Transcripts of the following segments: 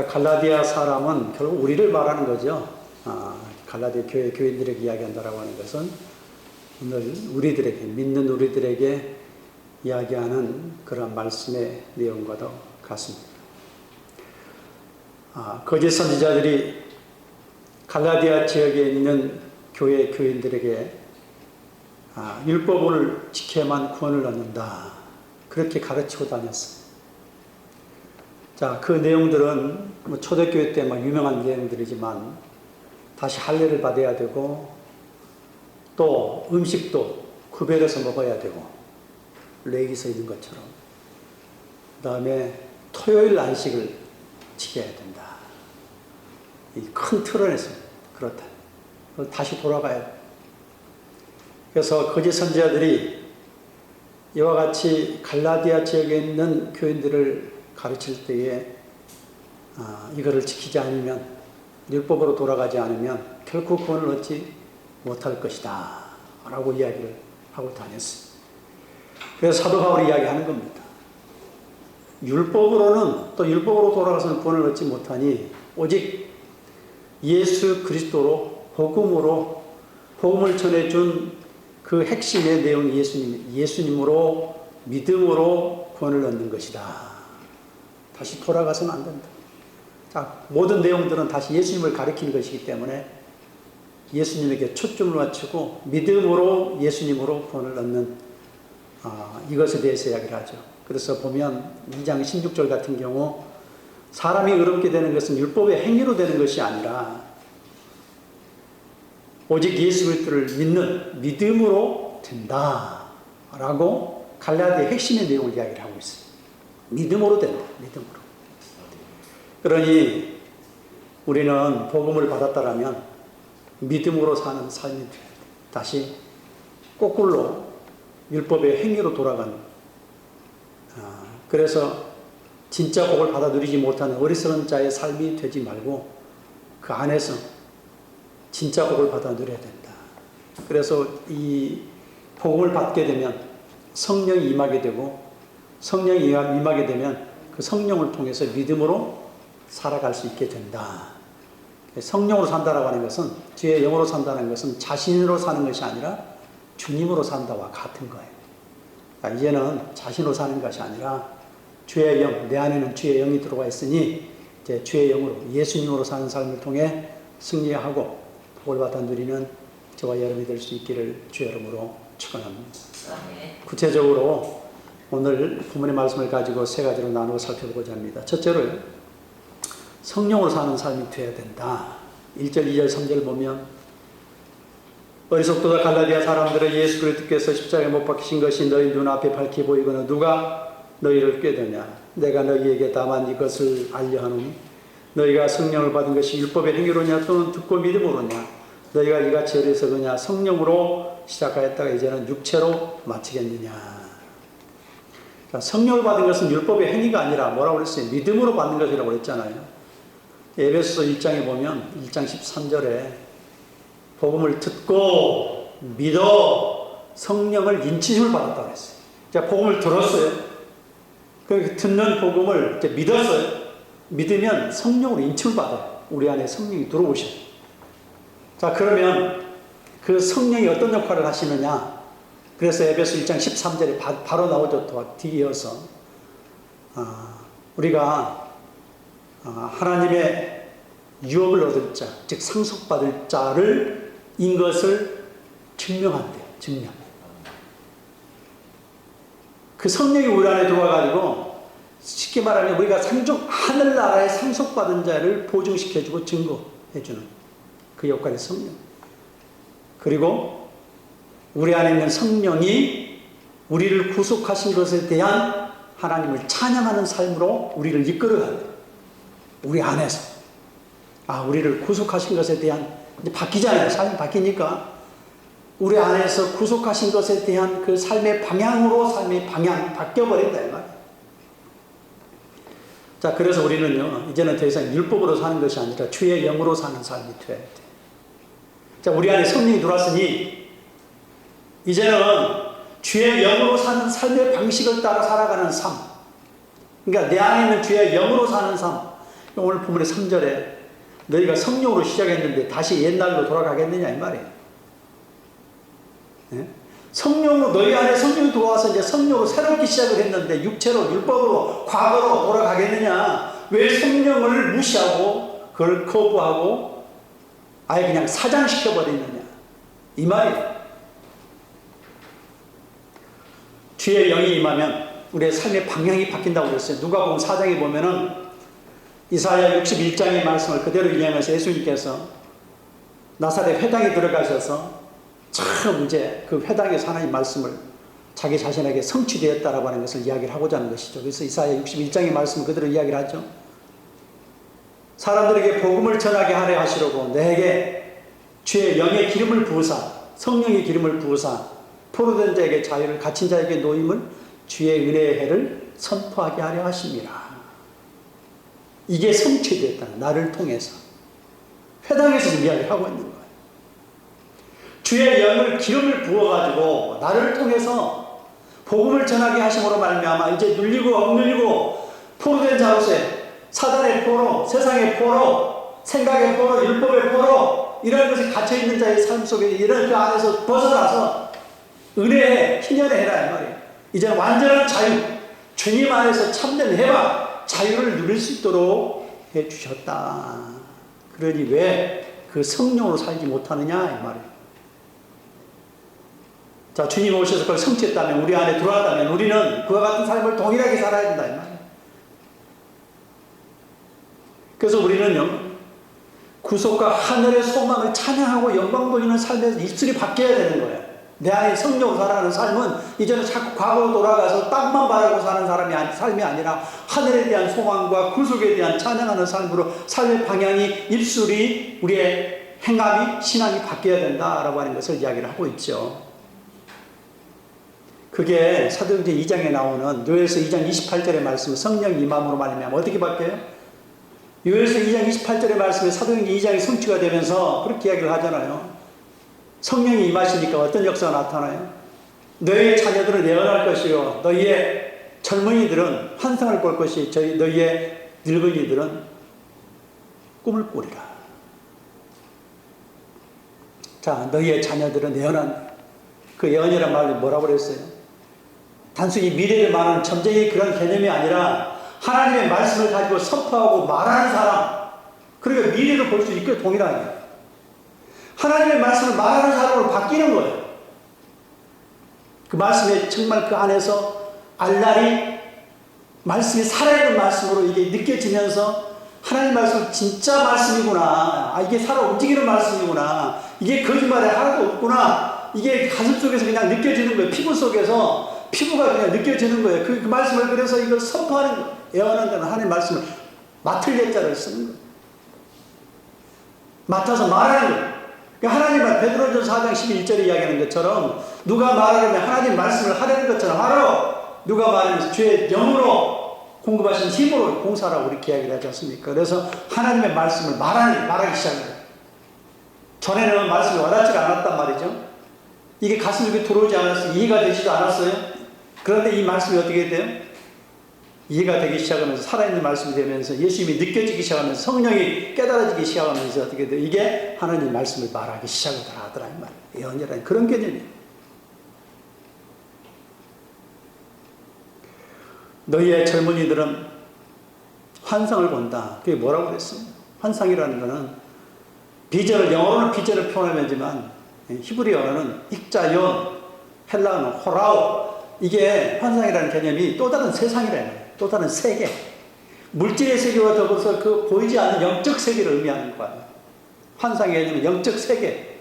갈라디아 사람은 결국 우리를 말하는 거죠. 갈라디아 교회 교인들에게 이야기한다라고 하는 것은 오늘 우리들에게, 믿는 우리들에게 이야기하는 그런 말씀의 내용과도 같습니다. 거짓 선지자들이 갈라디아 지역에 있는 교회 교인들에게 율법을 지켜야만 구원을 얻는다, 그렇게 가르치고 다녔어요. 자, 그 내용들은 초대교회 때 막 유명한 내용들이지만 다시 할례를 받아야 되고 또 음식도 구별해서 먹어야 되고 레위기서에 있는 것처럼, 그 다음에 토요일 안식을 지켜야 된다. 이 큰 틀 안에서 그렇다. 다시 돌아가야 돼. 그래서 거짓 선지자들이 이와 같이 갈라디아 지역에 있는 교인들을 가르칠 때에 이거를 지키지 않으면, 율법으로 돌아가지 않으면 결코 구원을 얻지 못할 것이다 라고 이야기를 하고 다녔어요. 그래서 사도 바울이 이야기하는 겁니다. 율법으로는, 또 율법으로 돌아가서는 구원을 얻지 못하니 오직 예수 그리스도로, 복음으로, 복음을 전해준 그 핵심의 내용 예수님으로, 믿음으로 구원을 얻는 것이다. 다시 돌아가서는 안 된다. 자, 모든 내용들은 다시 예수님을 가리키는 것이기 때문에 예수님에게 초점을 맞추고 믿음으로 예수님으로 구원을 얻는 이것에 대해서 이야기를 하죠. 그래서 보면 2장 16절 같은 경우, 사람이 의롭게 되는 것은 율법의 행위로 되는 것이 아니라 오직 예수 그리스도를 믿는 믿음으로 된다 라고 갈라디아의 핵심의 내용을 이야기를 하고 있어요. 믿음으로 된다. 믿음으로. 그러니 우리는 복음을 받았다라면 믿음으로 사는 삶이 돼야 돼. 다시 거꾸로 율법의 행위로 돌아가는, 그래서 진짜 복을 받아 누리지 못하는 어리석은 자의 삶이 되지 말고 그 안에서 진짜 복을 받아 누려야 된다. 그래서 이 복음을 받게 되면 성령이 임하게 되고, 성령이 임하게 되면 그 성령을 통해서 믿음으로 살아갈 수 있게 된다. 성령으로 산다라고 하는 것은, 주의 영으로 산다는 것은 자신으로 사는 것이 아니라 주님으로 산다와 같은 거예요. 이제는 자신으로 사는 것이 아니라 주의 영, 내 안에는 주의 영이 들어와 있으니 이제 주의 영으로, 예수님으로 사는 삶을 통해 승리하고 복을 받아 누리는 저와 여러분이 될 수 있기를 주의 이름으로 축원합니다. 구체적으로 오늘 본문의 말씀을 가지고 세 가지로 나누어 살펴보고자 합니다. 첫째로 성령으로 사는 삶이 되어야 된다. 1절, 2절, 3절 보면, 어리석도다 갈라디아 사람들은 예수 그리스도께서 십자가에 못 박히신 것이 너희 눈앞에 밝히 보이거늘 누가 너희를 꾀더냐. 내가 너희에게 다만 이것을 알려 하노니 너희가 성령을 받은 것이 율법의 행위로냐 또는 듣고 믿음으로냐. 너희가 이같이 어리석으냐. 성령으로 시작하였다가 이제는 육체로 마치겠느냐. 자, 성령을 받은 것은 율법의 행위가 아니라 뭐라고 그랬어요? 믿음으로 받는 것이라고 그랬잖아요. 에베소서 1장에 보면 1장 13절에 복음을 듣고 믿어 성령을 인치심을 받았다고 했어요. 자, 복음을 들었어요. 그 듣는 복음을 이제 믿었어요. 믿으면 성령으로 인침을 받아요. 우리 안에 성령이 들어오셔요. 자, 그러면 그 성령이 어떤 역할을 하시느냐. 그래서 에베소 1장 13절에 바로 나오죠. 또 뒤이어서 우리가 하나님의 유업을 얻을 자, 즉 상속받을 자를 인 것을 증명한대요. 증명. 그 성령이 우리 안에 들어와가지고 쉽게 말하면 우리가 하늘나라의 상속받은 자를 보증시켜주고 증거해주는 그 역할의 성령. 그리고 우리 안에 있는 성령이 우리를 구속하신 것에 대한 하나님을 찬양하는 삶으로 우리를 이끌어가야 돼요. 우리 안에서. 우리를 구속하신 것에 대한, 이제 바뀌잖아요. 삶이 바뀌니까. 우리 안에서 구속하신 것에 대한 그 삶의 방향으로 삶의 방향이 바뀌어버린다. 이 말이에요. 자, 그래서 우리는요, 이제는 더 이상 율법으로 사는 것이 아니라 주의 영으로 사는 삶이 되어야 돼. 자, 우리 안에 성령이 들어왔으니, 이제는 주의 영으로 사는 삶의 방식을 따라 살아가는 삶. 그러니까 내 안에 있는 주의 영으로 사는 삶. 오늘 본문의 3절에 너희가 성령으로 시작했는데 다시 옛날로 돌아가겠느냐 이 말이에요. 네? 성령으로 너희 안에 성령이 들어와서 이제 성령으로 새롭게 시작을 했는데 육체로 율법으로 과거로 돌아가겠느냐? 왜 성령을 무시하고 그걸 거부하고 아예 그냥 사장시켜 버리느냐 이 말이에요. 주의 영이 임하면 우리의 삶의 방향이 바뀐다고 그랬어요. 누가복음 4장에 보면은 이사야 61장의 말씀을 그대로 인용해서 예수님께서 나사렛 회당에 들어가셔서 참 이제 그 회당에서 하나님 말씀을 자기 자신에게 성취되었다라고 하는 것을 이야기를 하고자 하는 것이죠. 그래서 이사야 61장의 말씀을 그대로 이야기를 하죠. 사람들에게 복음을 전하게 하려 하시려고 내게 주의 영의 기름을 부으사 성령의 기름을 부으사 포로된 자에게 자유를 갇힌 자에게 노임을 주의 은혜의 해를 선포하게 하려 하십니다. 이게 성취되었다. 나를 통해서 회당에서 지금 이야기를 하고 있는 거예요. 주의 영을 기름을 부어가지고 나를 통해서 복음을 전하게 하심으로 말미암아 이제 눌리고 억눌리고 포로된 자로서의 사단의 포로, 세상의 포로, 생각의 포로, 율법의 포로 이런 것이 갇혀있는 자의 삶 속에 이런 그 안에서 벗어나서 은혜의 희년의 해라 이 말이에요. 이제는 완전한 자유, 주님 안에서 참된 해방, 자유를 누릴 수 있도록 해주셨다. 그러니 왜 그 성령으로 살지 못하느냐 이 말이에요. 자, 주님 오셔서 그걸 성취했다면, 우리 안에 들어왔다면 우리는 그와 같은 삶을 동일하게 살아야 된다 이 말이에요. 그래서 우리는요, 구속과 하늘의 소망을 찬양하고 영광 돌리는 삶에서 입술이 바뀌어야 되는 거예요. 내 안에 성령으로 살아가는 삶은 이제는 자꾸 과거로 돌아가서 땅만 바라고 사는 삶이 아니라 하늘에 대한 소망과 구속에 대한 찬양하는 삶으로 삶의 방향이, 입술이, 우리의 행함이, 신앙이 바뀌어야 된다라고 하는 것을 이야기를 하고 있죠. 그게 사도행전 2장에 나오는 요엘서 2장 28절의 말씀, 성령 임함으로 말하면 어떻게 바뀌어요? 요엘서 2장 28절의 말씀에 사도행전 2장이 성취가 되면서 그렇게 이야기를 하잖아요. 성령이 임하시니까 어떤 역사가 나타나요? 너희의 자녀들은 예언할 것이요 너희의 젊은이들은 환상을 볼 것이 너희의 늙은이들은 꿈을 꾸리라. 자, 너희의 자녀들은 예언한 그 예언이란 말이 뭐라고 그랬어요? 단순히 미래를 말하는 점쟁이 그런 개념이 아니라 하나님의 말씀을 가지고 선포하고 말하는 사람, 그러니까 미래를 볼 수 있게 동일하게 하나님의 말씀을 말하는 사람으로 바뀌는 거예요. 그 말씀에 정말 그 안에서 알날이 말씀이 살아있는 말씀으로 이게 느껴지면서 하나님 말씀 진짜 말씀이구나. 아, 이게 살아 움직이는 말씀이구나. 이게 거짓말이 하나도 없구나. 이게 가슴 속에서 그냥 느껴지는 거예요. 피부 속에서 피부가 그냥 느껴지는 거예요. 그 말씀을 그래서 이걸 선포하는 거예요. 예언한다는 하나님 말씀을 맡을 예자를 쓰는 거예요. 맡아서 말하는 거예요. 하나님은 베드로전서 4장 11절에 이야기하는 것처럼 누가 말하려면 하나님 말씀을 하려는 것처럼 하러 누가 말하면서 주의 영으로 공급하신 힘으로 봉사라고 이렇게 이야기를 하지 않습니까? 그래서 하나님의 말씀을 말하기 시작해요. 전에는 말씀이 와닿지 않았단 말이죠. 이게 가슴 속에 들어오지 않았어요. 이해가 되지도 않았어요. 그런데 이 말씀이 어떻게 돼요? 이해가 되기 시작하면서 살아있는 말씀이 되면서 예수님이 느껴지기 시작하면서 성령이 깨달아지기 시작하면서 어떻게 돼요? 이게 하나님 말씀을 말하기 시작을 하더라 이 말이에요. 예언이라는 그런 개념이에요. 너희의 젊은이들은 환상을 본다. 그게 뭐라고 그랬어요? 환상이라는 것은 비전을, 영어로는 비전을 표현하지만 히브리어는 익자yon, 헬라어는 호라우, 이게 환상이라는 개념이 또 다른 세상이라는 거예요. 또 다른 세계. 물질의 세계와 더불어서 그 보이지 않는 영적 세계를 의미하는 거예요. 환상의 개념은 영적 세계.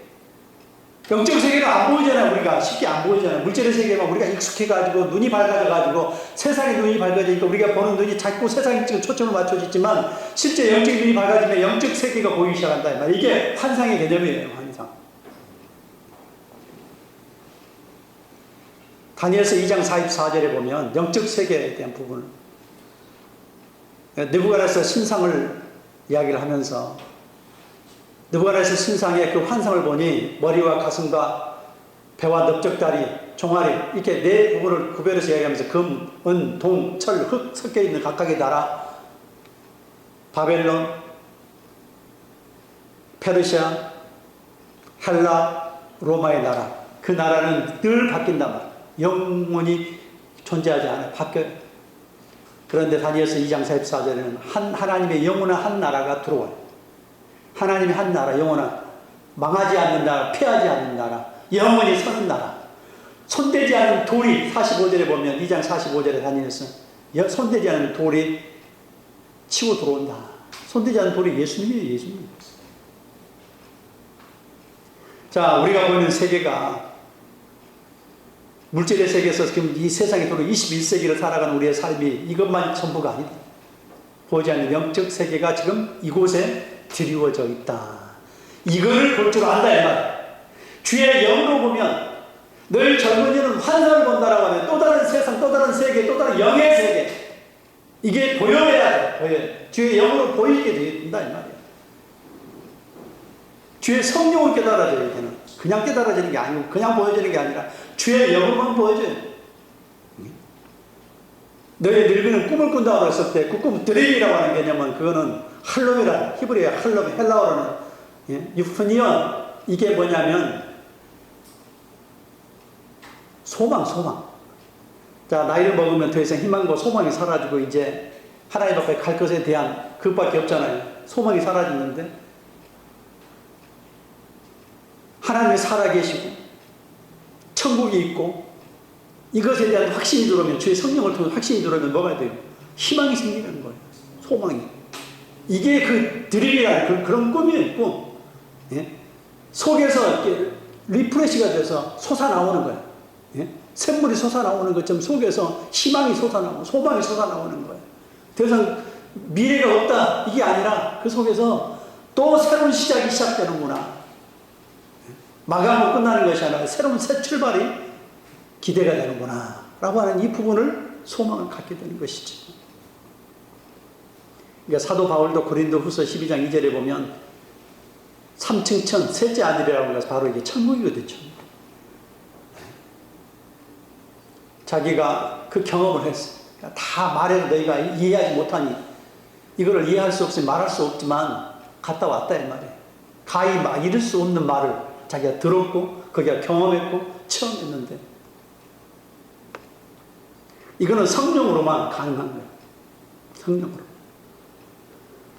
영적 세계는 안 보이잖아요. 우리가 쉽게 안 보이잖아요. 물질의 세계만 우리가 익숙해가지고 눈이 밝아져가지고 세상의 눈이 밝아지니까 우리가 보는 눈이 자꾸 세상에 지금 초점을 맞춰지지만 실제 영적 눈이 밝아지면 영적 세계가 보이기 시작한다. 이 말. 이게 환상의 개념이에요. 환상. 다니엘서 2장 44절에 보면 영적 세계에 대한 부분을 느부갓네살 신상을 이야기를 하면서 느부갓네살 신상의 그 환상을 보니 머리와 가슴과 배와 넓적다리, 종아리 이렇게 네 부분을 구별해서 이야기하면서 금, 은, 동, 철, 흙 섞여 있는 각각의 나라 바벨론, 페르시아, 헬라, 로마의 나라. 그 나라는 늘 바뀐단 말이에요. 영원히 존재하지 않아요. 바뀌어요. 그런데 다니엘서 2장 44절에는 하나님의 영원한 한 나라가 들어와요. 하나님의 한 나라, 영원한, 망하지 않는 나라, 패하지 않는 나라, 영원히 서는 나라. 손대지 않은 돌이 45절에 보면 2장 45절에 다니엘서 손대지 않은 돌이 치고 들어온다. 손대지 않은 돌이 예수님이에요. 예수님. 자, 우리가 보는 세계가 물질의 세계에서 지금 이 세상에 도로 21세기를 살아가는 우리의 삶이 이것만 전부가 아니다. 보지 않는 영적 세계가 지금 이곳에 드리워져 있다. 이거를 볼 줄 안다 이 말. 주의 영으로 보면 늘 젊은이는 환상을 본다라고 하면 또 다른 세상, 또 다른 세계, 또 다른 영의 세계. 이게 보여야 돼. 보여야. 주의 영으로 보이게 된다 이 말이야. 주의 성령을 깨달아져야 되는. 그냥 깨달아지는 게 아니고 그냥 보여지는 게 아니라 주의 영으로만 보여줘요. 너의 늙은은 꿈을 꾼다고 했을 때 그 꿈 드림이라고 하는 개념은 그거는 할롬이라 히브리어 할롬 헬라어로는 유프니언 이게 뭐냐면 소망. 자, 나이를 먹으면 더 이상 희망과 소망이 사라지고 이제 하나님 앞에 갈 것에 대한 그것밖에 없잖아요. 소망이 사라지는데 하나님이 살아계시고 천국이 있고 이것에 대한 확신이 들어오면 주의 성령을 통해 확신이 들어오면 뭐가 돼요? 희망이 생기는 거예요. 소망이. 이게 그 드림이라는 그런 꿈이에요. 꿈. 예? 속에서 이렇게 리프레시가 돼서 솟아나오는 거예요. 예? 샘물이 솟아나오는 것처럼 속에서 희망이 솟아나오고 소망이 솟아나오는 거예요. 더 이상 미래가 없다 이게 아니라 그 속에서 또 새로운 시작이 시작되는구나. 마감으로 끝나는 것이 아니라 새로운 새 출발이 기대가 되는구나 라고 하는 이 부분을 소망을 갖게 되는 것이죠. 그러니까 사도 바울도 고린도 후서 12장 2절에 보면 3층 천 셋째 아들이라고 해서 바로 이게 천국이거든요. 자기가 그 경험을 했어요. 다 말해도 너희가 이해하지 못하니 이거를 이해할 수 없으니 말할 수 없지만 갔다 왔다 이 말이에요. 가히 이룰 수 없는 말을 자기가 들었고 거기가 경험했고 체험했는데 이거는 성령으로만 가능한 거예요. 성령으로.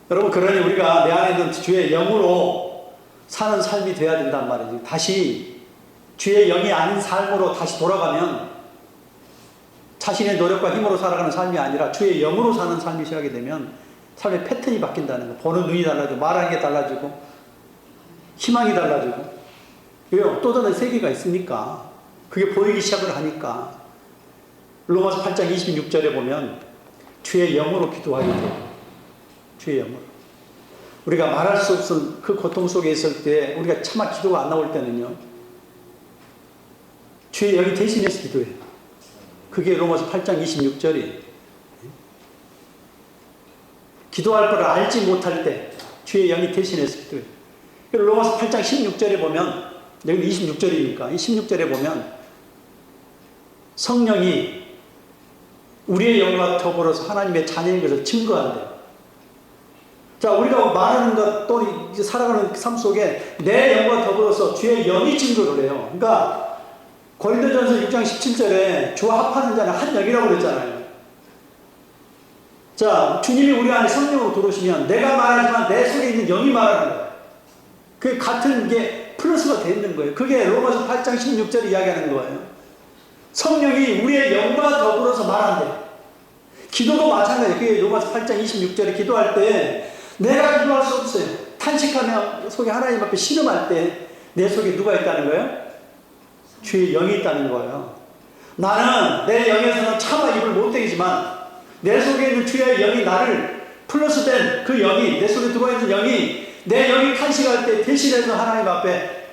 여러분 그러니 우리가 내 안에 있는 주의 영으로 사는 삶이 돼야 된단 말이죠. 다시 주의 영이 아닌 삶으로 다시 돌아가면 자신의 노력과 힘으로 살아가는 삶이 아니라 주의 영으로 사는 삶이 시작하게 되면 삶의 패턴이 바뀐다는 거. 보는 눈이 달라지고 말하는 게 달라지고 희망이 달라지고 왜요? 또 다른 세계가 있으니까 그게 보이기 시작을 하니까 로마서 8장 26절에 보면 주의 영으로 기도하게 돼요. 주의 영으로. 우리가 말할 수 없은 그 고통 속에 있을 때 우리가 차마 기도가 안 나올 때는요 주의 영이 대신해서 기도해요. 그게 로마서 8장 26절이에요. 기도할 것을 알지 못할 때 주의 영이 대신해서 기도해요. 로마서 8장 16절에 보면 여기 26절이니까 16절에 보면 성령이 우리의 영과 더불어서 하나님의 자녀인 것을 증거한대요. 자, 우리가 말하는 것 또 살아가는 삶 속에 내 영과 더불어서 주의 영이 증거를 해요. 그러니까 고린도전서 6장 17절에 주와 합하는 자는 한 영이라고 그랬잖아요. 자, 주님이 우리 안에 성령으로 들어오시면 내가 말하지만 내 속에 있는 영이 말하는 거예요. 그게 같은 게 플러스가 되어 있는 거예요. 그게 로마서 8장 16절에 이야기하는 거예요. 성령이 우리의 영과 더불어서 말한대요. 기도도 마찬가지예요. 그게 로마서 8장 26절에 기도할 때 내가 기도할 수 없어요. 탄식하며 속에 하나님 앞에 신음할 때 내 속에 누가 있다는 거예요? 주의 영이 있다는 거예요. 나는 내 영에서는 차마 입을 못 대지만 내 속에 있는 주의 영이 나를 플러스된 그 영이 내 속에 들어와 있는 영이 내 영이 탄식할 때 대신해서 하나님 앞에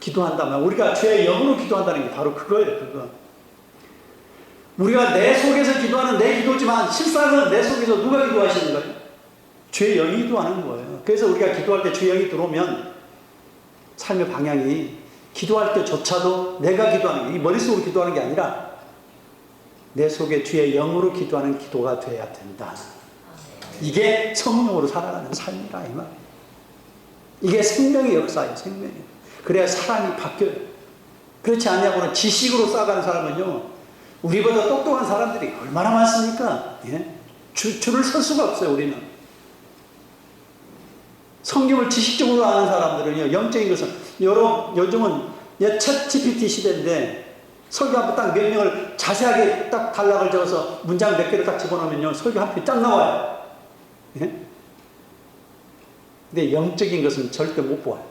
기도한다면 우리가 주의 영으로 기도한다는 게 바로 그거예요. 그거. 우리가 내 속에서 기도하는 내 기도지만 실상은 내 속에서 누가 기도하시는 거예요? 주의 영이 기도하는 거예요. 그래서 우리가 기도할 때 주의 영이 들어오면 삶의 방향이 기도할 때조차도 내가 기도하는 게 이 머릿속으로 기도하는 게 아니라 내 속에 주의 영으로 기도하는 기도가 되어야 된다. 이게 성령으로 살아가는 삶이라 이 말. 이게 생명의 역사예요. 생명이. 그래야 사람이 바뀌어요. 그렇지 않냐고는 지식으로 쌓아가는 사람은요, 우리보다 똑똑한 사람들이 얼마나 많습니까? 예? 줄을 설 수가 없어요. 우리는 성경을 지식적으로 아는 사람들은요, 영적인 것은 요즘은 챗 GPT 시대인데 설교 한 번 딱 명령을 자세하게 딱 단락을 적어서 문장 몇 개를 딱 집어넣으면요, 설교 한 편이 딱 나와요. 예? 근데 영적인 것은 절대 못 보아요.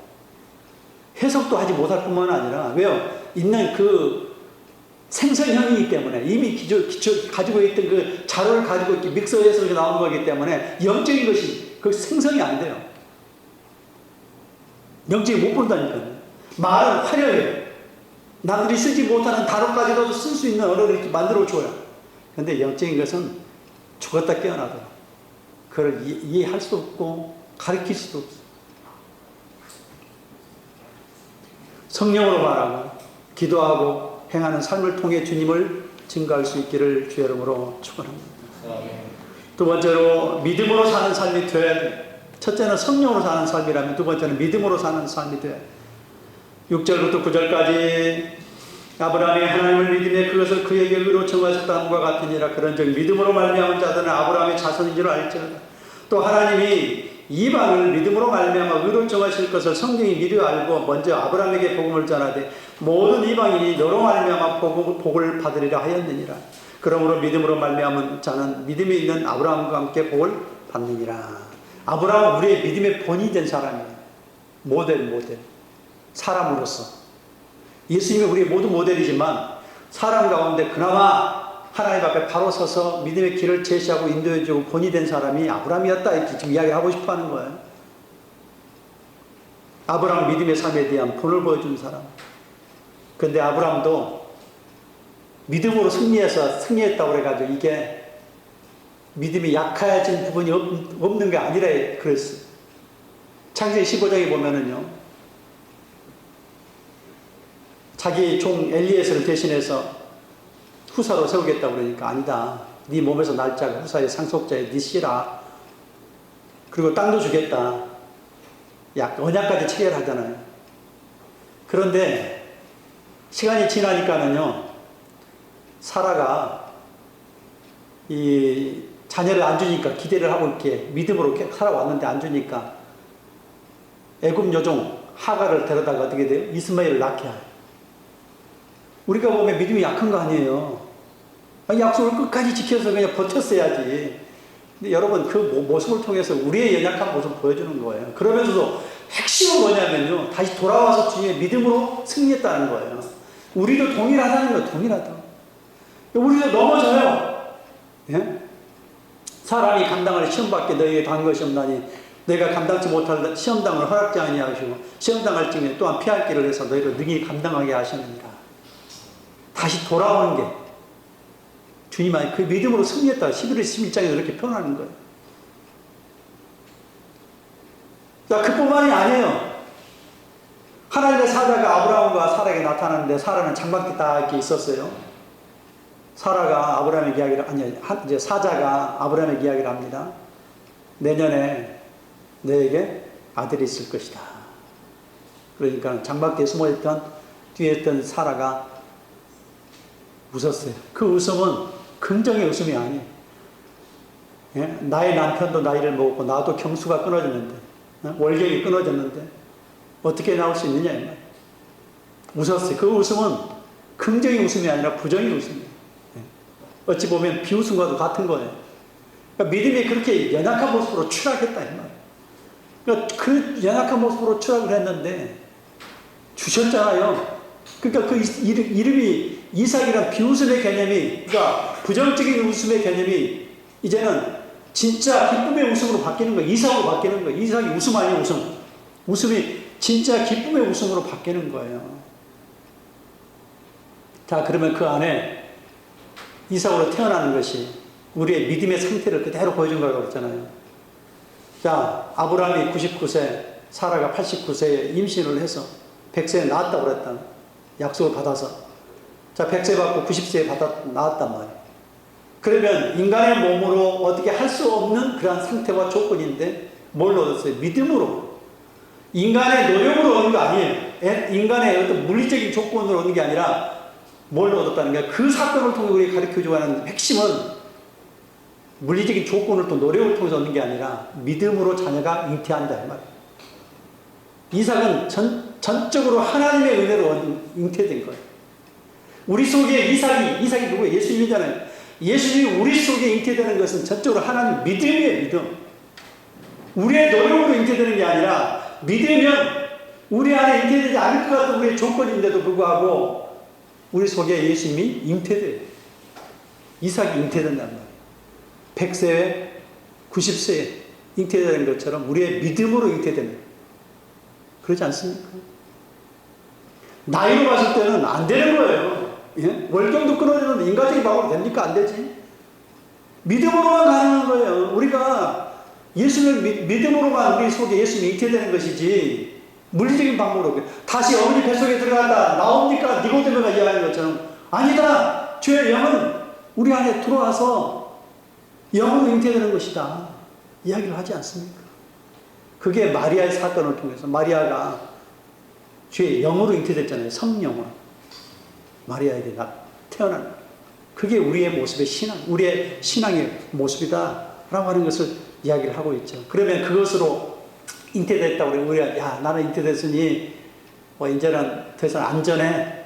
해석도 하지 못할 뿐만 아니라, 왜요? 있는 그 생성형이기 때문에, 이미 가지고 있던 그 자료를 가지고 이렇게 믹서해서 나오는 거기 때문에 영적인 것이 그 생성이 안 돼요. 영적이 못 본다니까요. 말은 화려해요. 남들이 쓰지 못하는 단어까지도 쓸 수 있는 언어를 이렇게 만들어줘요. 그런데 영적인 것은 죽었다 깨어나도 그걸 이해할 수 없고 가르칠 수도 없어요. 성령으로 말하고 기도하고 행하는 삶을 통해 주님을 증거할 수 있기를 주 이름으로 축원합니다. 두 번째로 믿음으로 사는 삶이 돼야 돼요. 첫째는 성령으로 사는 삶이라면 두 번째는 믿음으로 사는 삶이 돼야 돼요. 6절부터 9절까지 아브라함이 하나님을 믿음에 그것을 그에게 의로 정하셨다함과 같으니라. 그런즉 믿음으로 말미암은 자들은 아브라함의 자손인 줄 알지어다. 또 하나님이 이방을 믿음으로 말미암아 의로 정하실 것을 성경이 미리 알고 먼저 아브라함에게 복음을 전하되 모든 이방인이 너로 말미암아 복을 받으리라 하였느니라. 그러므로 믿음으로 말미암은 자는 믿음이 있는 아브라함과 함께 복을 받느니라. 아브라함은 우리의 믿음의 본이 된 사람이에요. 모델 사람으로서. 예수님이 우리의 모든 모델이지만 사람 가운데 그나마 하나님 앞에 바로 서서 믿음의 길을 제시하고 인도해주고 본이 된 사람이 아브라함이었다, 이렇게 지금 이야기를 하고 싶어 하는 거예요. 아브라함 믿음의 삶에 대한 본을 보여준 사람. 근데 아브라함도 믿음으로 승리했다고 그래가지고 이게 믿음이 약해진 부분이 없는 게 아니라 그랬어요. 창세기 15장에 보면은요, 자기 종 엘리에서를 대신해서 후사로 세우겠다고 그러니까 아니다. 네 몸에서 날 자가 후사의 상속자의 네 씨라. 그리고 땅도 주겠다. 언약까지 체결하잖아요. 그런데 시간이 지나니까는요, 사라가 이 자녀를 안 주니까 기대를 하고 이렇게 믿음으로 살아왔는데 안 주니까 애굽 여종 하가를 데려다가 어떻게 돼요? 이스마엘을 낳게 해요. 우리가 보면 믿음이 약한 거 아니에요. 약속을 끝까지 지켜서 그냥 버텼어야지. 근데 여러분, 그 모습을 통해서 우리의 연약한 모습을 보여주는 거예요. 그러면서도 핵심은 뭐냐면요, 다시 돌아와서 주님의 믿음으로 승리했다는 거예요. 우리도 동일하다는 거예요. 동일하다. 우리도 넘어져요. 예? 사람이 감당할 시험밖에 너희에게 당한 것이 없나니 너희가 감당치 못할 시험당을 허락지 아니하시고 시험당할 징에 또한 피할 길을 해서 너희를 능히 감당하게 하시느니라. 다시 돌아오는 게 주님 안에 그 믿음으로 승리했다. 11월 11장에서 이렇게 표현하는 거예요. 자, 그뿐만이 아니에요. 하나님의 사자가 아브라함과 사라에게 나타났는데 사라는 장막에 딱 이렇게 있었어요. 사라가 아브라함에게 이야기를, 이제 사자가 아브라함에게 이야기를 합니다. 내년에 너에게 아들이 있을 것이다. 그러니까 장막대에 숨어있던 뒤에 있던 사라가 웃었어요. 그 웃음은 긍정의 웃음이 아니에요. 예? 나의 남편도 나이를 먹었고 나도 경수가 끊어졌는데, 월경이 끊어졌는데 어떻게 나올 수 있느냐 이 말이에요. 웃었어요. 그 웃음은 긍정의 웃음이 아니라 부정의 웃음이에요. 어찌 보면 비웃음과도 같은 거예요. 그러니까 믿음이 그렇게 연약한 모습으로 추락했다 이 말이에요. 그러니까 그 연약한 모습으로 추락을 했는데 주셨잖아요. 그러니까 그 이름이 이삭이란 비웃음의 개념이, 그러니까 부정적인 웃음의 개념이 이제는 진짜 기쁨의 웃음으로 바뀌는 거예요. 이삭으로 바뀌는 거예요. 이삭이 웃음 아니에요, 웃음. 웃음이 진짜 기쁨의 웃음으로 바뀌는 거예요. 자, 그러면 그 안에 이삭으로 태어나는 것이 우리의 믿음의 상태를 그대로 보여준 거라고 그랬잖아요. 자, 아브라함이 99세, 사라가 89세에 임신을 해서 100세에 낳았다고 그랬다. 약속을 받아서. 자, 100세 받고 90세에 낳았단 말이에요. 그러면 인간의 몸으로 어떻게 할 수 없는 그러한 상태와 조건인데 뭘 얻었어요? 믿음으로. 인간의 노력으로 얻는 거 아니에요. 인간의 어떤 물리적인 조건으로 얻는 게 아니라 뭘 얻었다는 거야? 그 사건을 통해 우리가 가르쳐주고 하는 핵심은 물리적인 조건을 또 노력을 통해서 얻는 게 아니라 믿음으로 자녀가 잉태한다 이 말이에요. 이삭은 전적으로 하나님의 은혜로 잉태된 거예요. 우리 속에 이삭이 누구예요? 예수님이잖아요. 예수님이 우리 속에 잉태되는 것은 전적으로 하나님 믿음이에요. 믿음. 우리의 노력으로 잉태되는 게 아니라 믿으면 우리 안에 잉태되지 않을 것 같은 우리의 조건인데도 불구하고 우리 속에 예수님이 잉태돼요. 이삭이 잉태된단 말이에요. 100세에 90세에 잉태되는 것처럼 우리의 믿음으로 잉태되는, 그렇지 않습니까? 나이로 봤을 때는 안 되는 거예요. 예? 월경도 끊어지는데 인간적인 방법으로 됩니까? 안 되지. 믿음으로만 가능한 거예요. 우리가 예수를 믿음으로만 우리 속에 예수님이 잉태되는 것이지 물리적인 방법으로 다시 어머니 뱃속에 들어간다 나옵니까? 니고데모가 이야기하는 것처럼 아니다. 주의 영은 우리 안에 들어와서 영으로 잉태되는 것이다 이야기를 하지 않습니까? 그게 마리아의 사건을 통해서 마리아가 주의 영으로 잉태됐잖아요. 성령으로 마리아에게 태어난, 그게 우리의 모습의 신앙, 우리의 신앙의 모습이다 라고 하는 것을 이야기를 하고 있죠. 그러면 그것으로 잉태됐다고 우리가 야 나는 잉태됐으니 뭐 이제는 더 이상 안전해.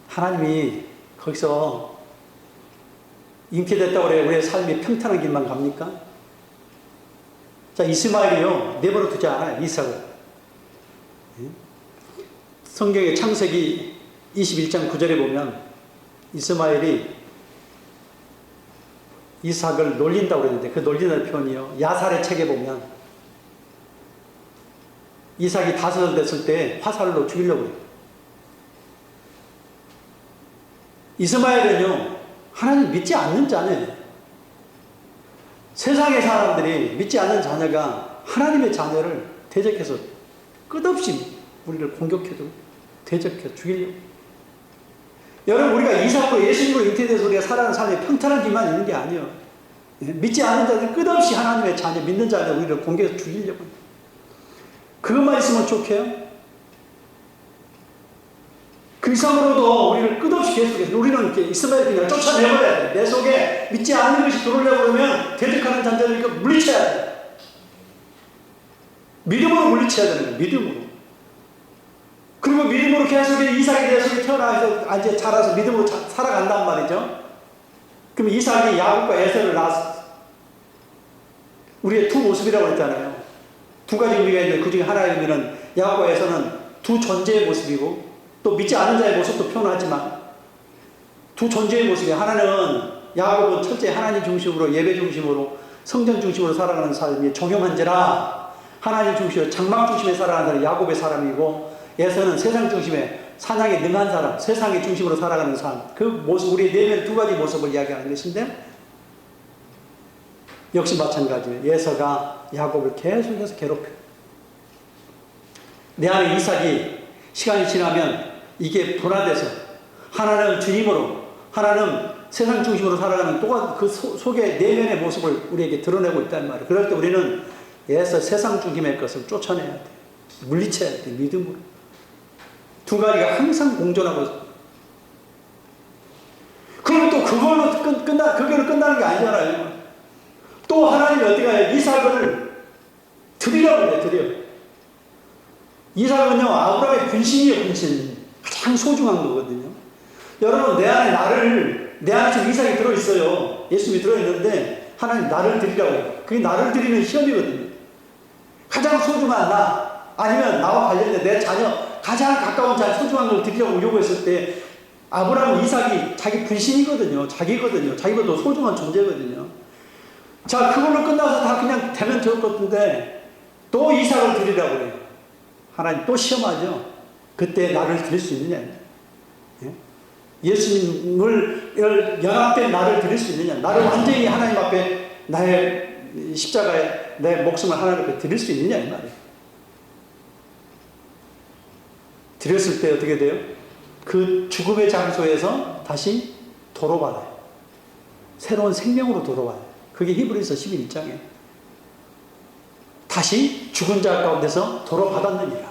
하나님이 거기서 잉태됐다고 그래 우리의 삶이 평탄한 길만 갑니까? 자, 이스마엘이요 내버려 두지 않아요. 이삭을. 성경의 창세기 21장 9절에 보면 이스마엘이 이삭을 놀린다고 그랬는데 그 놀리는 표현이요 야살의 책에 보면 이삭이 5살 됐을 때 화살로 죽이려고 해요. 이스마엘은요 하나님 믿지 않는 자녀예요. 세상의 사람들이 믿지 않는 자녀가 하나님의 자녀를 대적해서 끝없이 우리를 공격해도 대적해서 죽이려고. 여러분 우리가 이삭으로 예수님으로 잉태돼서 우리가 살아가는 삶에 평탄한 길만 있는 게 아니에요. 믿지 않는 자들 끝없이 하나님의 자녀, 믿는 자녀 우리를 공격해서 죽이려고. 그것만 있으면 좋게요. 그 이상으로도 우리를 끝없이 계속해서 우리는 이렇게 이스마엘 그냥 쫓아내버려야 돼. 내 속에 믿지 않는 것이 들어오려고 그러면 대적하는 잔재를 물리쳐야 돼. 믿음으로 물리쳐야 되는 거예요. 믿음으로. 그리고 믿음으로 계속 이삭이 내 속에 태어나서 이제 자라서 믿음으로 살아간단 말이죠. 그럼 이삭이 야곱과 에서를 낳았어. 우리의 두 모습이라고 했잖아요. 두 가지 의미가 있는데 그 중에 하나의 의미는 야곱과 에서는 두 존재의 모습이고 또 믿지 않는 자의 모습도 표현하지만 두 존재의 모습이에요. 하나는 야곱은 첫째 하나님 중심으로 예배 중심으로 성전 중심으로 살아가는 삶이 종용한지라 하나님 중심으로 장막 중심에 살아가는 사람이 야곱의 사람이고 에서는 세상 중심에 사냥에 능한 사람, 세상의 중심으로 살아가는 사람, 그 모습, 우리의 내면의 두 가지 모습을 이야기하는 것인데 역시 마찬가지예요. 에서가 야곱을 계속해서 괴롭혀요. 내 안에 이삭이 시간이 지나면 이게 분화돼서 하나는 주님으로, 하나는 세상 중심으로 살아가는 또 그 속의 내면의 모습을 우리에게 드러내고 있단 말이에요. 그럴 때 우리는 에서 세상 중심의 것을 쫓아내야 돼. 물리쳐야 돼. 믿음으로. 두 가지가 항상 공존하고 있어요. 그럼 또 그걸로 그걸로 끝나는 게 아니잖아요. 또 하나님이 어떻게 해요? 이삭을 드리라고 해요. 드려. 이삭은요 아브라함의 분신이에요. 분신. 가장 소중한 거거든요. 여러분 내 안에 지금 이삭이 들어있어요. 예수님이 들어있는데 하나님 나를 드리라고 해요. 그게 나를 드리는 시험이거든요. 가장 소중한 나 아니면 나와 관련된 내 자녀 가장 가까운 자 소중한 걸 드리라고 요구했을 때 아브라함 이삭이 자기 분신이거든요. 자기거든요. 자기가 더 소중한 존재거든요. 자 그걸로 끝나서 다 그냥 되면 좋을 것 같은데 또 이삭을 드리라고 해요. 하나님 또 시험하죠. 그때 나를 드릴 수 있느냐. 예? 예수님을 연합된 나를 드릴 수 있느냐. 나를 완전히 하나님 앞에 나의 십자가에 내 목숨을 하나님 앞에 드릴 수 있느냐 이 말이에요. 드렸을 때 어떻게 돼요? 그 죽음의 장소에서 다시 도로 받아요. 새로운 생명으로 돌아와요. 그게 히브리서 11장에 다시 죽은 자 가운데서 돌아받았느니라.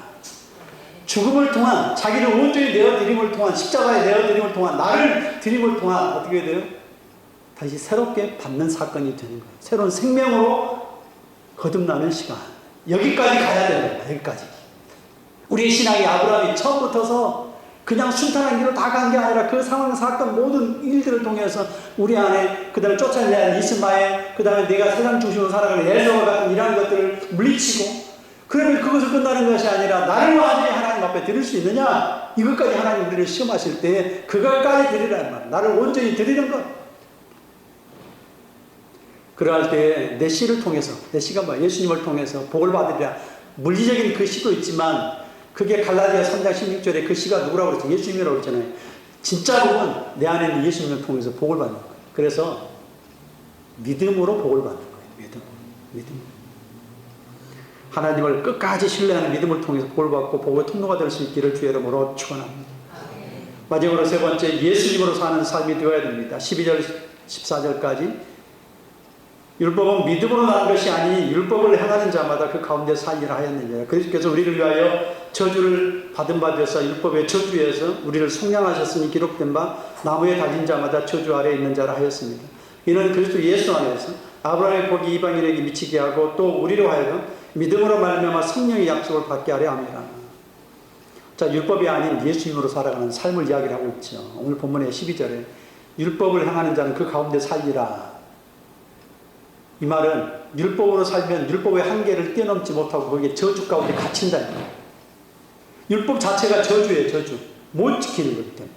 죽음을 통한, 자기를 온전히 내어드림을 통한, 십자가에 내어드림을 통한, 나를 드림을 통한 어떻게 돼요? 다시 새롭게 받는 사건이 되는 거예요. 새로운 생명으로 거듭나는 시간. 여기까지 가야 됩니다. 여기까지. 우리의 신앙이 아브라함이 처음부터서 그냥 순탄한 길로 다 간 게 아니라 그 상황, 사건, 모든 일들을 통해서 우리 안에, 그 다음에 쫓아내는 이스마엘, 그 다음에 내가 세상 중심으로 살아가는 예수와 같은 이러한 것들을 물리치고, 그러면 그것을 끝나는 것이 아니라 나를 완전히 하나님 앞에 드릴 수 있느냐? 이것까지 하나님 우리를 시험하실 때 그것까지 드리라는 말. 나를 온전히 드리는 것. 그러할 때 내 씨를 통해서, 내 씨가 뭐야? 예수님을 통해서 복을 받으리라. 물리적인 그 씨도 있지만 그게 갈라디아 3장 16절에 그 씨가 누구라고 그랬죠? 예수님이라고 그랬잖아요. 진짜 복은 내 안에 있는 예수님을 통해서 복을 받는 거예요. 그래서 믿음으로 복을 받는 거예요. 믿음. 하나님을 끝까지 신뢰하는 믿음을 통해서 복을 받고 복의 통로가 될 수 있기를 주의 이름으로 축원합니다. 마지막으로 세 번째, 예수님으로 사는 삶이 되어야 됩니다. 12절 14절까지 율법은 믿음으로 난 것이 아니 율법을 행하는 자마다 그 가운데 살리라 하였느니라. 그래서 우리를 위하여 저주를 받은 바 되어서 율법의 저주에서 우리를 속량하셨으니 기록된 바 나무에 달린 자마다 저주 아래에 있는 자라 하였습니다. 이는 그리스도 예수 안에서 아브라함의 복이 이방인에게 미치게 하고 또 우리로 하여금 믿음으로 말미암아 성령의 약속을 받게 하려 함이라. 자, 율법이 아닌 예수님으로 살아가는 삶을 이야기를 하고 있죠. 오늘 본문의 12절에 율법을 행하는 자는 그 가운데 살리라. 이 말은 율법으로 살면 율법의 한계를 뛰어넘지 못하고 거기에 저주 가운데 갇힌다는 거예요. 율법 자체가 저주예요. 저주. 못 지키는 거기 때문에.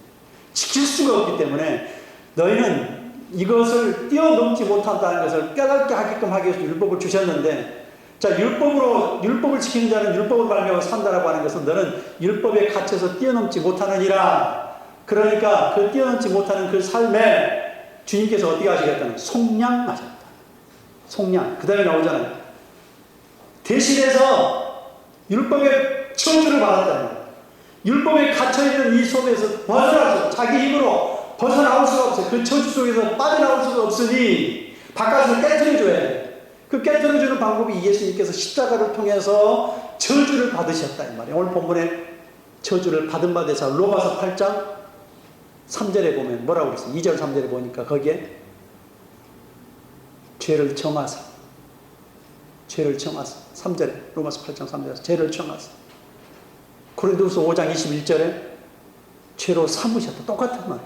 지킬 수가 없기 때문에 너희는 이것을 뛰어넘지 못한다는 것을 깨닫게 하게끔 하기 위해서 율법을 주셨는데, 자, 율법을 지키는 자는 율법을 말미암아 산다라고 하는 것은 너는 율법에 갇혀서 뛰어넘지 못하느니라. 그러니까 그 뛰어넘지 못하는 그 삶에 주님께서 어떻게 하시겠다는 속량하셨다. 속량. 그 다음에 나오잖아요. 대신해서 율법의 저주를 받았다는 거예요. 율법에 갇혀있는 이 속에서 벗어나서 자기 힘으로 벗어나올 수가 없어요. 그 저주 속에서 빠져나올 수가 없으니 바깥에서 깨트려줘야 돼요. 그 깨트려주는 방법이 예수님께서 십자가를 통해서 저주를 받으셨다 이 말이에요. 오늘 본문에 저주를 받은 바 되사 로마서 8장 3절에 보면 뭐라고 그랬어요? 2절 3절에 보니까 거기에 죄를 정하사 3절에 로마서 8장 3절에 죄를 정하사 고린도후서 5장 21절에 죄로 삼으셨다. 똑같은 말.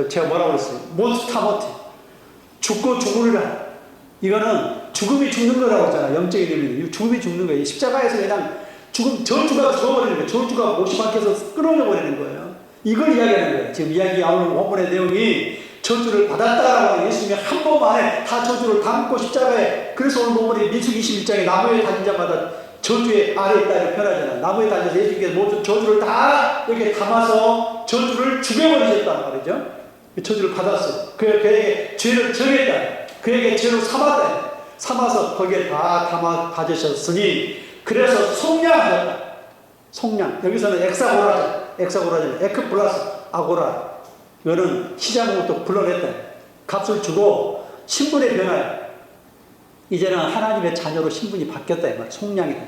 제가 뭐라고 그랬어요? 모스타모트 죽고 죽으리라. 이거는 죽음이 죽는 거라고 했잖아. 영적인 의미는 죽음이 죽는 거예요. 십자가에서 그냥 저주가 죽어버리는 거예요. 저주가 못이 박혀서 끊어져 버리는 거예요. 이걸 이야기하는 거예요. 지금 이야기 나오는 본문의 내용이 저주를 받았다라고 예수님이 한 번 만에 다 저주를 담고 십자가에, 그래서 오늘 본문에 민수기 21장에 나무에 달린 자마다 저주의 아래에 있다 이렇게 표현하잖아요. 나무에 달려서 예수님께서 모든 저주를 다 이렇게 담아서 저주를 죽여버리셨단 말이죠. 저주를 받았어요. 그에게 죄를 정했다. 그에게 죄로 삼아서 거기에 다 담아 가지셨으니 그래서 속량하셨다. 속량. 여기서는 엑사고라잖아요. 에크 플러스 아고라. 이거는 시장부터 불러냈다. 값을 주고 신분의 변화야. 이제는 하나님의 자녀로 신분이 바뀌었다. 이 말. 속량이다.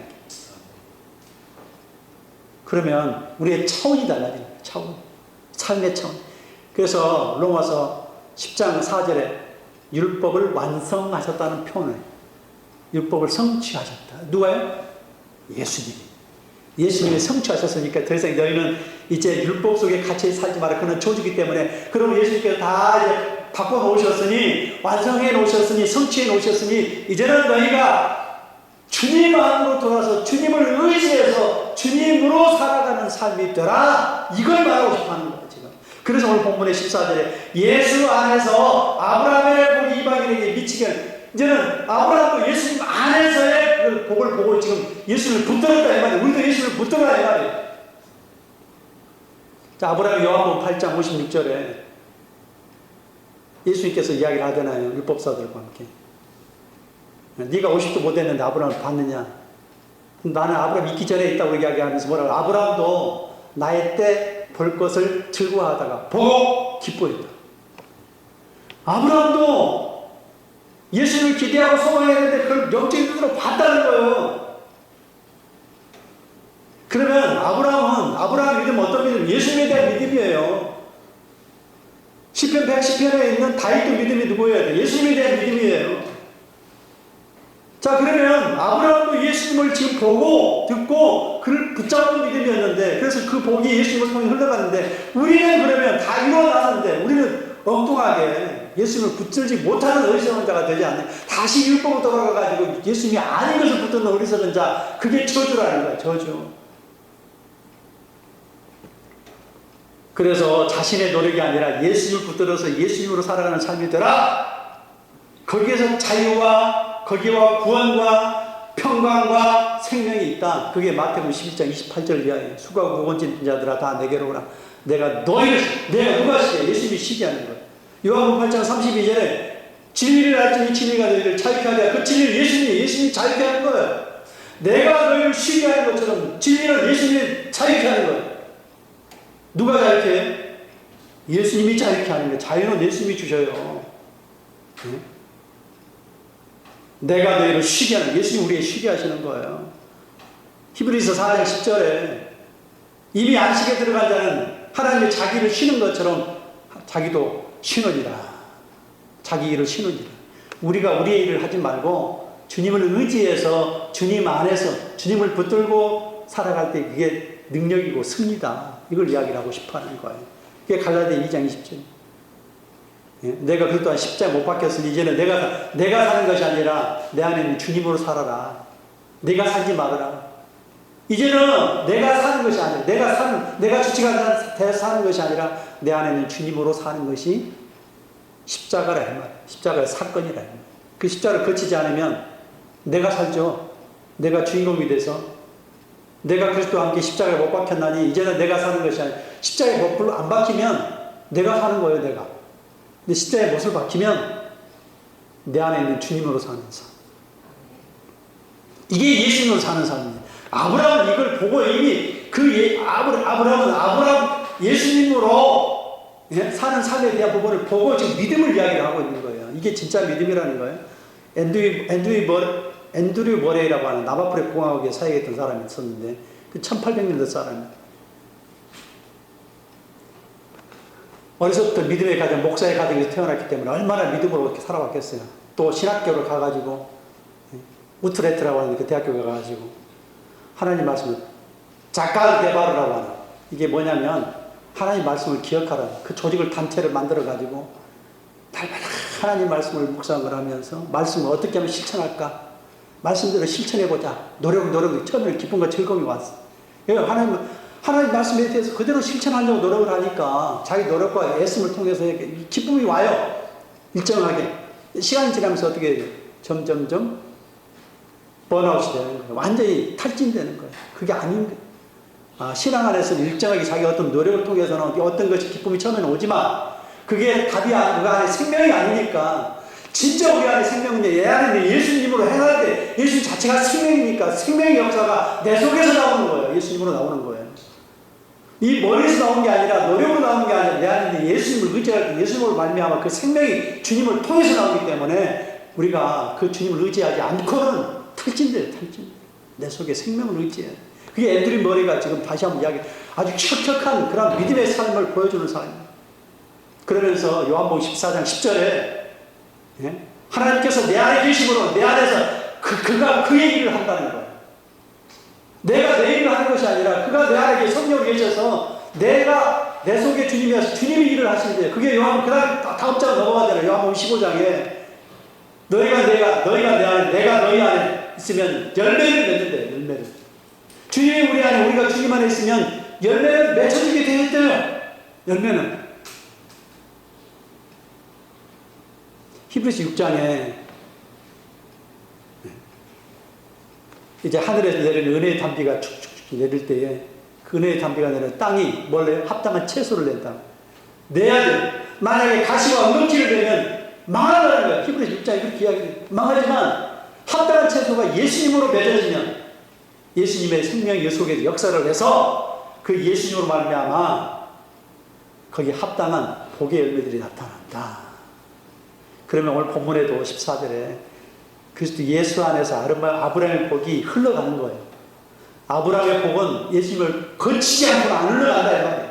그러면 우리의 차원이 달라지는 거예요. 차원. 삶의 차원. 그래서 로마서 10장 4절에 율법을 완성하셨다는 표현을 해요. 율법을 성취하셨다. 누가요? 예수님이 성취하셨으니까 더 이상 너희는 이제 율법 속에 갇혀 살지 마라. 그는 저주기 때문에. 그럼 예수님께서 다 이제 바꿔놓으셨으니, 완성해 놓으셨으니, 성취해 놓으셨으니, 이제는 너희가 주님 안으로 돌아서 주님을 의지해서 주님으로 살아가는 삶이 되라. 이걸 말하고 싶어 하는 거예요, 지금. 그래서 오늘 본문의 14절에 예수 안에서 아브라함의 복이 이방인에게 미치게, 이제는 아브라함도 예수님 안에서의 복을 보고 지금 예수님을 붙들었다 이 말이에요. 우리도 예수님을 붙들어라 이 말이에요. 자, 아브라함이 요한복음 8장 56절에 예수님께서 이야기를 하잖아요. 율법사들과 함께. 네가 50도 못했는데 아브라함을 봤느냐? 나는 아브라함 있기 전에 있다고 이야기하면서 뭐라고? 아브라함도 나의 때 볼 것을 즐거워하다가 보고 기뻐했다. 아브라함도 예수님을 기대하고 소망했는데 그걸 영적인 눈으로 봤다는 거예요. 그러면 아브라함 믿음 어떤 믿음? 예수님에 대한 믿음이에요. 시편 110편에 있는 다윗도 믿음이 누구예요? 예수님에 대한 믿음이에요. 자, 그러면 아브라함도 예수님을 지금 보고 듣고 그를 붙잡는 믿음이었는데, 그래서 그 복이 예수님을 통해 흘러가는데, 우리는 그러면 다 일어나는데 우리는 엉뚱하게 예수님을 붙들지 못하는 어리석은 자가 되지 않는, 다시 율법으로 돌아가가지고 예수님이 아닌 것을 붙드는 어리석은 자, 그게 저주라는 거야. 저주. 그래서 자신의 노력이 아니라 예수님을 붙들어서 예수님으로 살아가는 삶이 되라. 거기에서 자유와 거기와 구원과 평강과 생명이 있다. 그게 마태복음 11장 28절 이하에 수고하고 무거운 자들아 다 내게로 오라. 내가 누가 시게 예수님이 시기하는 거예요. 요한복음 8장 32절에 진리를 알지니 진리가 너희를 자유케 하리라. 그 진리를 예수님이 자유케 하는 거예요. 내가 너희를 쉬게 하는 것처럼 진리를 예수님이 자유케 하는 거예요. 누가 자유케 해요? 예수님이 자유케 하는 거예요. 자유는 예수님이 주셔요. 응? 내가 너희를 쉬게 하는, 예수님이 우리에게 쉬게 하시는 거예요. 히브리서 4장 10절에 이미 안식에 들어간 자는 하나님의 자기를 쉬는 것처럼 자기도 쉬느니라. 자기 일을 쉬느니라. 우리가 우리의 일을 하지 말고 주님을 의지해서 주님 안에서 주님을 붙들고 살아갈 때 그게 능력이고 승리다. 이걸 이야기를 하고 싶어 하는 거예요. 그게 갈라디아 2장 20절. 예? 내가 그 또한 십자가에 못 박혔으니 이제는 내가 사는 것이 아니라 내 안에 있는 주님으로 살아라. 내가 살지 말아라. 이제는 내가 사는 것이 아니라 내가 주체가 되어 사는 것이 아니라 내 안에 있는 주님으로 사는 것이 십자가라 이 말이에요. 십자가의 사건이라 이 말이에요. 그 십자가를 거치지 않으면 내가 살죠. 내가 주인공이 돼서 내가 그리스도와 함께 십자가에 못 박혔나니 이제는 내가 사는 것이 아니라 십자가에 못 안 박히면 내가 사는 거예요. 내가. 근데 십자가에 못을 박히면 내 안에 있는 주님으로 사는 삶. 이게 예수님으로 사는 삶입니다. 아브라함은 이걸 보고 이미 아브라함은 예수님으로 사는 삶에 대한 부분을 보고 지금 믿음을 이야기를 하고 있는 거예요. 이게 진짜 믿음이라는 거예요. 앤드류 머레이라고 하는 남아프리카 공화국에 사역했던 사람이 있었는데 그 1800년대 사람이에요. 어려서부터 믿음의 가정, 목사의 가정에서 태어났기 때문에 얼마나 믿음으로 이렇게 살아왔겠어요. 또 신학교를 가가지고 우트레트라고 하는 그 대학교에 가가지고 하나님 말씀을 자칼 데바르라고 하는, 이게 뭐냐면 하나님 말씀을 기억하라는 그 조직을 단체를 만들어가지고 날마다 하나님 말씀을 묵상을 하면서 말씀을 어떻게 하면 실천할까, 말씀대로 실천해보자. 노력 처음에 기쁨과 즐거움이 왔어. 하나님 말씀에 대해서 그대로 실천하려고 노력을 하니까 자기 노력과 애씀을 통해서 기쁨이 와요. 일정하게. 시간이 지나면서 어떻게 해요? 점점점 번아웃이 되는 거예요. 완전히 탈진되는 거예요. 그게 아닌 거예요. 신앙 안에서는 일정하게 자기 어떤 노력을 통해서는 어떤 것이 기쁨이 처음에는 오지만 그게 답이 아니고 그 안에 생명이 아니니까, 진짜 우리 안에 생명은 얘 안에 예수님으로 행할 때 예수님 자체가 생명이니까 생명의 역사가 내 속에서 나오는 거예요. 예수님으로 나오는 거예요. 이 머리에서 나오는 게 아니라 노력으로 나오는 게 아니라 내 안에 있는 예수님을 의지할 때 예수님으로 말미암아 그 생명이 주님을 통해서 나오기 때문에 우리가 그 주님을 의지하지 않고는 탈진돼요. 탈진. 내 속에 생명을 의지해요. 그게 앤드류 머리가 지금 다시 한번 이야기, 아주 척척한 그런 믿음의 삶을 보여주는 사람이에요. 그러면서 요한복음 14장 10절에 하나님께서 내 안에 계심으로 내 안에서 그가 그의 일을 한다는 거예요. 내가 내 일을 하는 것이 아니라 그가 내 안에 성령으로 계셔서 내가 내 속에 주님이 와서 주님이 일을 하시는데, 그게 그 다음 장 넘어가잖아요. 요한복음 15장에 너희가 내 안에, 내가 너희 안에 있으면 열매를 맺는데, 열매를. 주님이 우리 안에, 우리가 주님 안에 있으면 열매를 맺혀지게 되어 있대요. 열매는. 히브리서 6장에 이제 하늘에서 내리는 은혜의 단비가 축축축 내릴 때에 그 은혜의 단비가 내려 땅이 원래 합당한 채소를 낸다. 내야 만약에 가시와 엉겅퀴를 내면 망한다는 거야. 히브리서 6장에 그렇게 이야기해요. 망하지만 합당한 채소가 예수님으로 맺어지면 예수님의 생명의 속에 역사를 해서 그 예수님으로 말미암아 거기에 합당한 복의 열매들이 나타난다. 그러면 오늘 본문에도 14절에 그리스도 예수 안에서 아브라함의 복이 흘러가는 거예요. 아브라함의 복은 예수님을 거치지 않고 안 흘러간다 이 말이에요.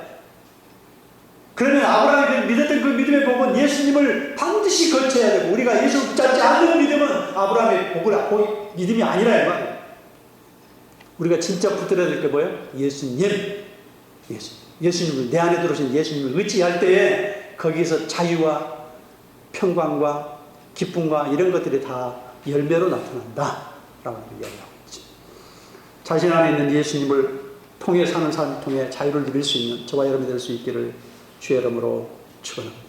그러면 아브라함이 믿었던 그 믿음의 복은 예수님을 반드시 거쳐야 되고, 우리가 예수를 붙잡지 않는 믿음은 아브라함의 믿음이 아니라 이 말이에요. 우리가 진짜 붙들어야 될 게 뭐예요? 예수님을, 내 안에 들어오신 예수님을 의지할 때에 거기서 자유와 평강과 기쁨과 이런 것들이 다 열매로 나타난다 라고 이야기하고 있죠. 자신 안에 있는 예수님을 통해 사는 삶을 통해 자유를 누릴 수 있는 저와 여러분이 될 수 있기를 주의 이름으로 축원합니다.